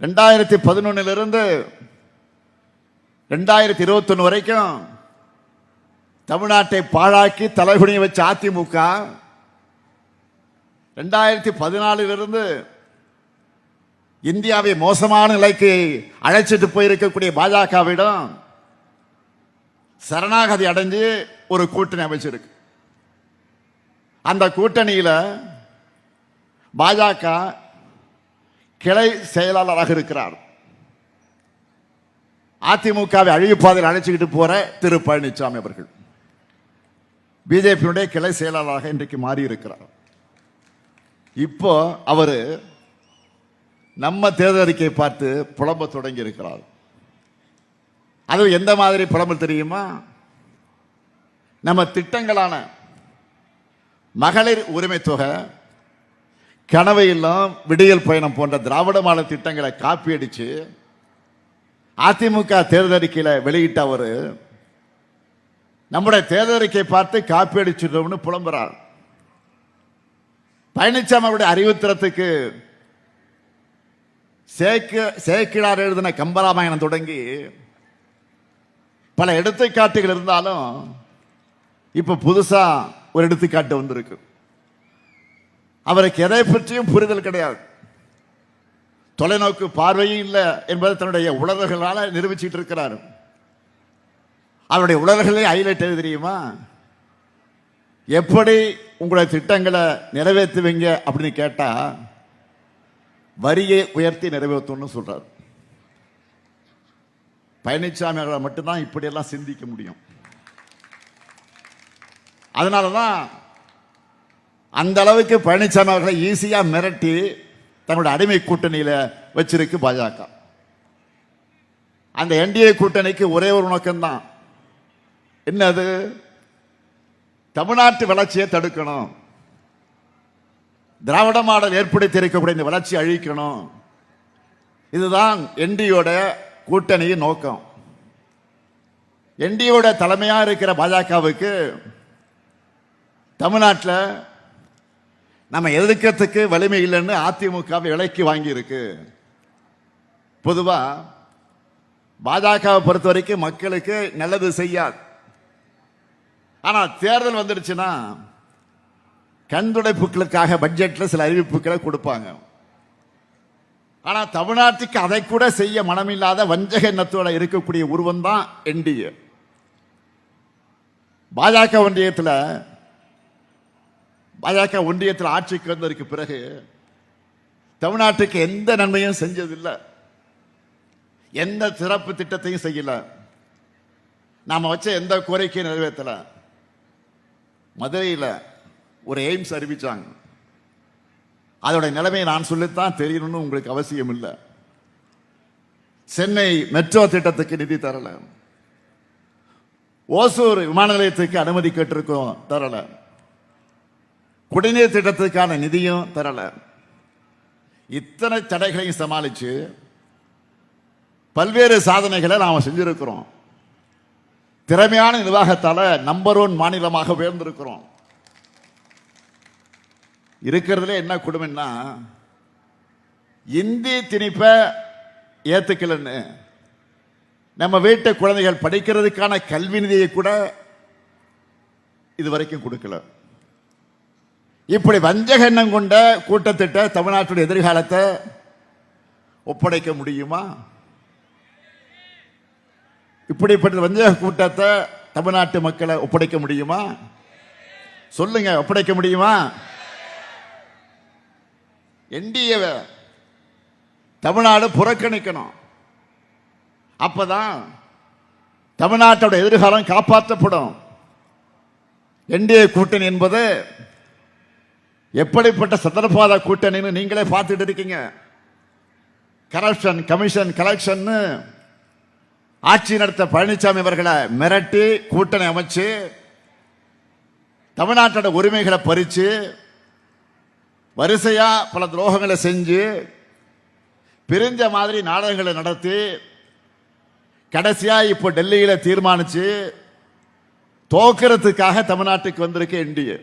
2011 2021 வரைக்கும் தமிழ்நாட்டை பாழாக்கி தலைகுனிய வச்ச அதிமுக 2014 இந்தியாவை மோசமான நிலைக்கு அழைச்சிட்டு போயிருக்கக்கூடிய பாஜகவிடம் சரணாகதி அடைஞ்சு ஒரு கூட்டணி அமைச்சிருக்கு. அந்த கூட்டணியில் பாஜக கிளை செயலாளராக இருக்கிறார். அதிமுகவை அழிவுப்பாதையில் அழைச்சிக்கிட்டு போற திரு பழனிசாமி அவர்கள் பிஜேபியுடைய கிளை செயலாளராக இன்றைக்கு மாறி இருக்கிறார். இப்போ அவரு நம்ம தேர்தல் அறிக்கையை பார்த்து புலம்ப தொடங்கி இருக்கிறார். அது எந்த மாதிரி புலம்பல் தெரியுமா? நம்ம திட்டங்களான மகளிர் உரிமை தொகை, கனவு இல்லம், விடியல் பயணம் போன்ற திராவிட மாடல் திட்டங்களை காப்பி அடிச்சு அதிமுக தேர்தல் அறிக்கையில் வெளியிட்ட அவர் நம்முடைய தேர்தல் அறிக்கையை பார்த்து காப்பி அடிச்சிட்டோம்னு புலம்புறார். பழனிசாமி அவருடைய அறிவுத்திறத்துக்கு சேக்கிழார் எழுதின கம்பராமாயணம் தொடங்கி பல எடுத்துக்காட்டுகள் இருந்தாலும் இப்ப புதுசா ஒரு எடுத்துக்காட்டு வந்திருக்கு. அவருக்கு எதை பற்றியும் புரிதல் கிடையாது, தொலைநோக்கு பார்வையும் இல்லை என்பதை தன்னுடைய உணர்வுகளால நிரூபிச்சுட்டு இருக்கிறார். அவருடைய உணர்வுகளை ஹைலைட் எது தெரியுமா? எப்படி உங்களுடைய திட்டங்களை நிறைவேற்றுவீங்க அப்படின்னு கேட்டா வரியை உயர்த்தி நிறைவேற்றணும்னு சொல்றார். பழனிசாமி அவர்களை மட்டும்தான் இப்படியெல்லாம் சிந்திக்க முடியும். அதனாலதான் அந்த அளவுக்கு பழனிசாமி அவர்களை ஈஸியா மிரட்டி தங்களுடைய அடிமை கூட்டணியில வச்சிருக்கு பாஜக. அந்த என்டிஏ கூட்டணிக்கு ஒரே ஒரு நோக்கம்தான், என்னது? தமிழ்நாட்டு வளர்ச்சியை தடுக்கணும், திராவிட மாடல் ஏற்படுத்தி இருக்கக்கூடிய இந்த வளர்ச்சி அழிக்கணும். இதுதான் என்டியோட கூட்டணியின் நோக்கம். என்டியோட தலைமையா இருக்கிற பாஜகவுக்கு தமிழ்நாட்டில் நம்ம எதிர்க்கிறதுக்கு வலிமை இல்லைன்னு அதிமுக விலைக்கு வாங்கி இருக்கு. பொதுவா பாஜகவை பொறுத்த வரைக்கும் மக்களுக்கு நல்லது செய்யாது. ஆனா தேர்தல் வந்துடுச்சுன்னா கண்துடைப்புகளுக்காக பட்ஜெட்ல சில அறிவிப்புகளை கொடுப்பாங்க. ஆனா தமிழ்நாட்டுக்கு அதை கூட செய்ய மனமில்லாத வஞ்சக எண்ணத்தோட இருக்கக்கூடிய உருவம் தான் என்டிஏ. பாஜக ஒன்றியத்தில் ஆட்சிக்கு வந்ததற்கு பிறகு தமிழ்நாட்டுக்கு எந்த நன்மையும் செஞ்சதில்லை, எந்த சிறப்பு திட்டத்தையும் செய்யல, நாம வச்ச எந்த கோரிக்கையும் நிறைவேற்றல. மதுரையில் ஒரு எய்ம்ஸ் அறிவிச்சாங்க. அதோட நிலைமையை நான் சொல்லித்தான் தெரியணும்னு உங்களுக்கு அவசியம் இல்லை. சென்னை மெட்ரோ திட்டத்துக்கு நிதி தரல, ஓசூர் விமான நிலையத்துக்கு அனுமதி கேட்டிருக்கோம், தரல, குடிநீர் திட்டத்துக்கான நிதியும் தரல. இத்தனை தடைகளையும் சமாளிச்சு பல்வேறு சாதனைகளை நாம செஞ்சிருக்கிறோம். திறமையான நிர்வாகத்தால நம்பர் 1 மாநிலமாக உயர்ந்திருக்கிறோம். இருக்கிறதுல என்ன கொடுமைன்னா, இந்தி திணிப்ப ஏத்துக்கலன்னு நம்ம வீட்டு குழந்தைகள் படிக்கிறதுக்கான கல்வி நிதியை கூட இதுவரைக்கும் கொடுக்கல. இப்படி வஞ்சக எண்ணம் கொண்ட கூட்டத்திட்ட தமிழ்நாட்டுடைய எதிர்காலத்தை ஒப்படைக்க முடியுமா? இப்படிப்பட்ட வஞ்சக கூட்டத்தை தமிழ்நாட்டு மக்களை ஒப்படைக்க முடியுமா? சொல்லுங்க, ஒப்படைக்க முடியுமா? என்டிஏ தமிழ்நாடு புறக்கணிக்கணும். அப்பதான் தமிழ்நாட்டோட எதிர்காலம் காப்பாற்றப்படும். என்டிஏ கூட்டணி என்பது எப்படிப்பட்ட சந்தர்ப்பாத கூட்டணின்னு நீங்களே பார்த்துட்டு இருக்கீங்க. கரப்ஷன் கமிஷன் கலெக்ஷன் ஆட்சி நடத்த பழனிசாமி அவர்களை மிரட்டி கூட்டணி அமைச்சு தமிழ்நாட்டோட உரிமைகளை பறிச்சு வரிசையா பல துரோகங்களை செஞ்சு பிரிஞ்ச மாதிரி நாடகங்களை நடத்தி கடைசியா இப்போ டெல்லியில தீர்மானிச்சு தோக்கிறதுக்காக தமிழ்நாட்டுக்கு வந்திருக்க என்டிஏ.